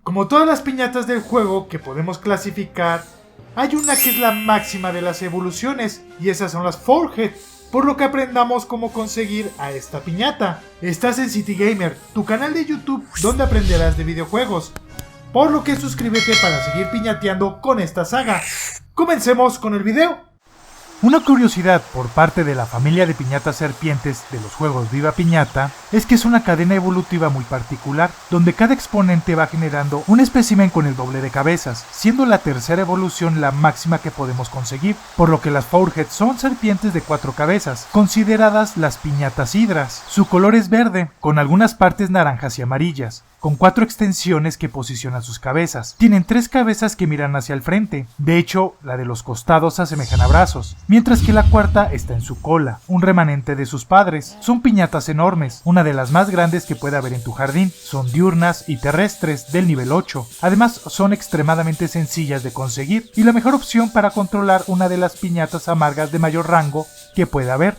Como todas las piñatas del juego que podemos clasificar, hay una que es la máxima de las evoluciones, y esas son las Forehead, por lo que aprendamos cómo conseguir a esta piñata. Estás en City Gamer, tu canal de YouTube donde aprenderás de videojuegos, por lo que suscríbete para seguir piñateando con esta saga. Comencemos con el video. Una curiosidad por parte de la familia de piñatas serpientes de los juegos Viva Piñata es que es una cadena evolutiva muy particular, donde cada exponente va generando un espécimen con el doble de cabezas, siendo la tercera evolución la máxima que podemos conseguir, por lo que las Forehead son serpientes de 4 cabezas, consideradas las piñatas hidras. Su color es verde, con algunas partes naranjas y amarillas, con 4 extensiones que posicionan sus cabezas. Tienen 3 cabezas que miran hacia el frente, de hecho, la de los costados asemejan a brazos, mientras que la cuarta está en su cola, un remanente de sus padres. Son piñatas enormes, una de las más grandes que puede haber en tu jardín. Son diurnas y terrestres del nivel 8. Además, son extremadamente sencillas de conseguir y la mejor opción para controlar una de las piñatas amargas de mayor rango que pueda haber.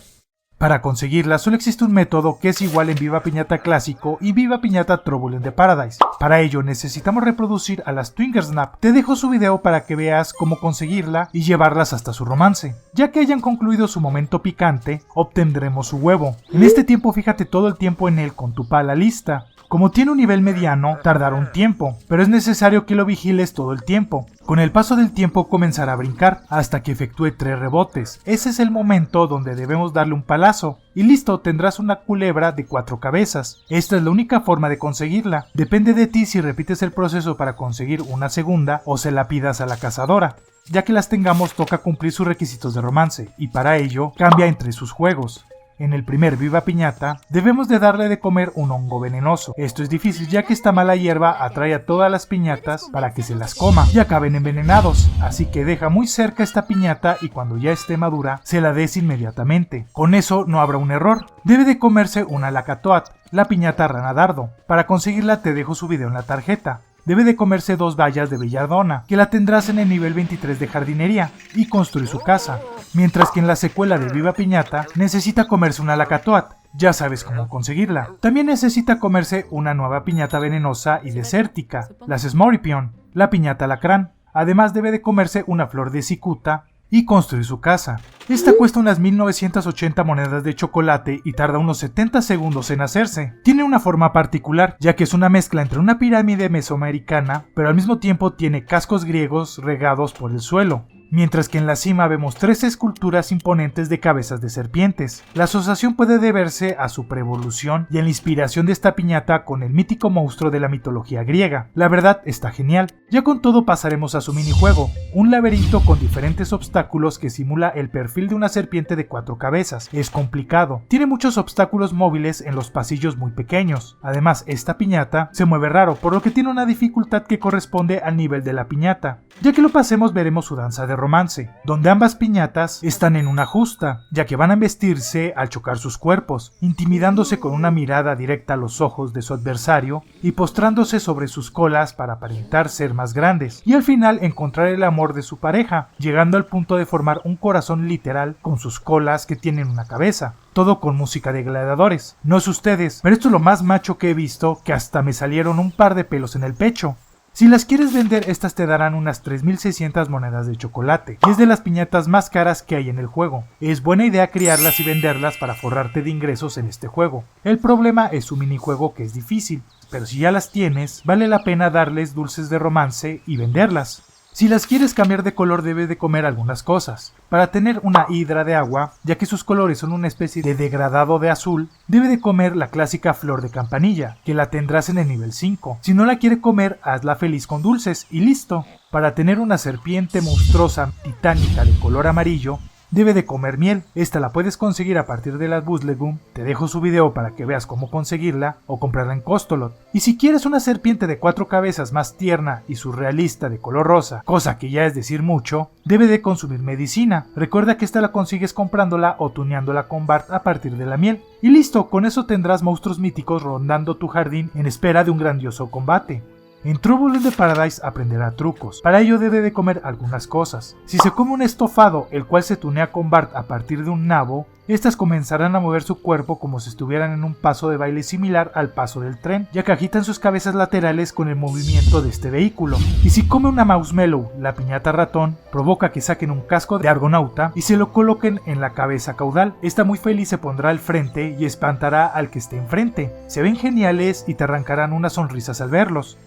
Para conseguirla solo existe un método que es igual en Viva Piñata Clásico y Viva Piñata Trouble in the Paradise. Para ello necesitamos reproducir a las Twinkersnap. Te dejo su video para que veas cómo conseguirla y llevarlas hasta su romance. Ya que hayan concluido su momento picante, obtendremos su huevo. En este tiempo fíjate todo el tiempo en él con tu pala lista. Como tiene un nivel mediano, tardará un tiempo, pero es necesario que lo vigiles todo el tiempo. Con el paso del tiempo comenzará a brincar, hasta que efectúe 3 rebotes. Ese es el momento donde debemos darle un palazo, y listo, tendrás una culebra de 4 cabezas. Esta es la única forma de conseguirla. Depende de ti si repites el proceso para conseguir una segunda, o se la pidas a la cazadora. Ya que las tengamos toca cumplir sus requisitos de romance, y para ello cambia entre sus juegos. En el primer Viva Piñata, debemos de darle de comer un hongo venenoso. Esto es difícil ya que esta mala hierba atrae a todas las piñatas para que se las coma y acaben envenenados. Así que deja muy cerca esta piñata y cuando ya esté madura, se la des inmediatamente. Con eso no habrá un error. Debe de comerse una Lakatoat, la piñata rana dardo. Para conseguirla te dejo su video en la tarjeta. Debe de comerse 2 bayas de belladona, que la tendrás en el nivel 23 de jardinería, y construir su casa. Mientras que en la secuela de Viva Piñata, necesita comerse una Lakatoat. Ya sabes cómo conseguirla. También necesita comerse una nueva piñata venenosa y desértica, las Smoripion, la piñata alacrán. Además debe de comerse una flor de cicuta y construir su casa. Esta cuesta unas 1980 monedas de chocolate y tarda unos 70 segundos en hacerse. Tiene una forma particular, ya que es una mezcla entre una pirámide mesoamericana, pero al mismo tiempo tiene cascos griegos regados por el suelo. Mientras que en la cima vemos 3 esculturas imponentes de cabezas de serpientes. La asociación puede deberse a su preevolución y a la inspiración de esta piñata con el mítico monstruo de la mitología griega. La verdad está genial. Ya con todo pasaremos a su minijuego, un laberinto con diferentes obstáculos que simula el perfil de una serpiente de 4 cabezas. Es complicado, tiene muchos obstáculos móviles en los pasillos muy pequeños. Además, esta piñata se mueve raro, por lo que tiene una dificultad que corresponde al nivel de la piñata. Ya que lo pasemos veremos su danza de romance, donde ambas piñatas están en una justa, ya que van a embestirse al chocar sus cuerpos, intimidándose con una mirada directa a los ojos de su adversario y postrándose sobre sus colas para aparentar ser más grandes, y al final encontrar el amor de su pareja, llegando al punto de formar un corazón literal con sus colas que tienen una cabeza. Todo con música de gladiadores. No es ustedes, pero esto es lo más macho que he visto, que hasta me salieron un par de pelos en el pecho. Si las quieres vender, estas te darán unas 3600 monedas de chocolate, y es de las piñatas más caras que hay en el juego. Es buena idea criarlas y venderlas para forrarte de ingresos en este juego. El problema es su minijuego, que es difícil, pero si ya las tienes, vale la pena darles dulces de romance y venderlas. Si las quieres cambiar de color debes de comer algunas cosas. Para tener una hidra de agua, ya que sus colores son una especie de degradado de azul, debe de comer la clásica flor de campanilla, que la tendrás en el nivel 5. Si no la quiere comer, hazla feliz con dulces y listo. Para tener una serpiente monstruosa titánica de color amarillo, debe de comer miel. Esta la puedes conseguir a partir de las Buslegum. Te dejo su video para que veas cómo conseguirla o comprarla en Costolot. Y si quieres una serpiente de 4 cabezas más tierna y surrealista de color rosa, cosa que ya es decir mucho, debe de consumir medicina. Recuerda que esta la consigues comprándola o tuneándola con Bart a partir de la miel. Y listo, con eso tendrás monstruos míticos rondando tu jardín en espera de un grandioso combate. En Trouble in the Paradise aprenderá trucos, para ello debe de comer algunas cosas. Si se come un estofado, el cual se tunea con Bart a partir de un nabo, estas comenzarán a mover su cuerpo como si estuvieran en un paso de baile similar al paso del tren, ya que agitan sus cabezas laterales con el movimiento de este vehículo. Y si come una Marshmallow, la piñata ratón, provoca que saquen un casco de argonauta y se lo coloquen en la cabeza caudal. Esta muy feliz se pondrá al frente y espantará al que esté enfrente. Se ven geniales y te arrancarán unas sonrisas al verlos.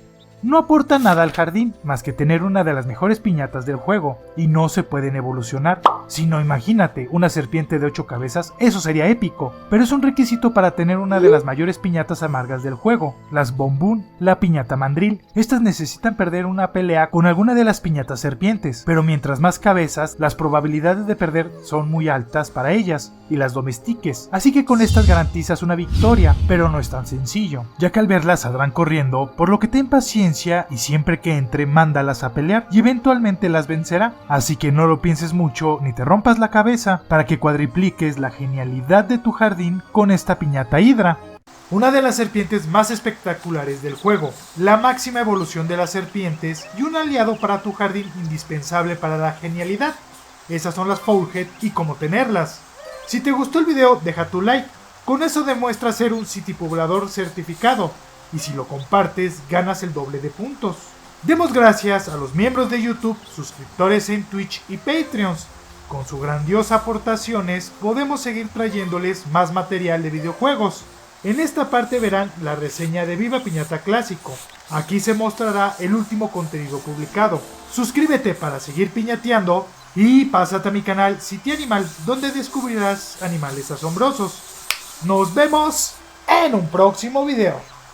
No aporta nada al jardín, más que tener una de las mejores piñatas del juego, y no se pueden evolucionar. Si no, imagínate, una serpiente de 8 cabezas, eso sería épico, pero es un requisito para tener una de las mayores piñatas amargas del juego, las Boom, la piñata mandril. Estas necesitan perder una pelea con alguna de las piñatas serpientes, pero mientras más cabezas, las probabilidades de perder son muy altas para ellas, y las domestiques, así que con estas garantizas una victoria, pero no es tan sencillo, ya que al verlas saldrán corriendo, por lo que ten paciencia y siempre que entre mándalas a pelear y eventualmente las vencerá, así que no lo pienses mucho ni te rompas la cabeza para que cuadripliques la genialidad de tu jardín con esta piñata Hydra. Una de las serpientes más espectaculares del juego, la máxima evolución de las serpientes y un aliado para tu jardín indispensable para la genialidad. Esas son las Fourhead y cómo tenerlas. Si te gustó el video, deja tu like, con eso demuestras ser un City Poblador certificado, y si lo compartes, ganas el doble de puntos. Demos gracias a los miembros de YouTube, suscriptores en Twitch y Patreons. Con sus grandiosas aportaciones, podemos seguir trayéndoles más material de videojuegos. En esta parte verán la reseña de Viva Piñata Clásico. Aquí se mostrará el último contenido publicado. Suscríbete para seguir piñateando y pásate a mi canal City Animal, donde descubrirás animales asombrosos. Nos vemos en un próximo video.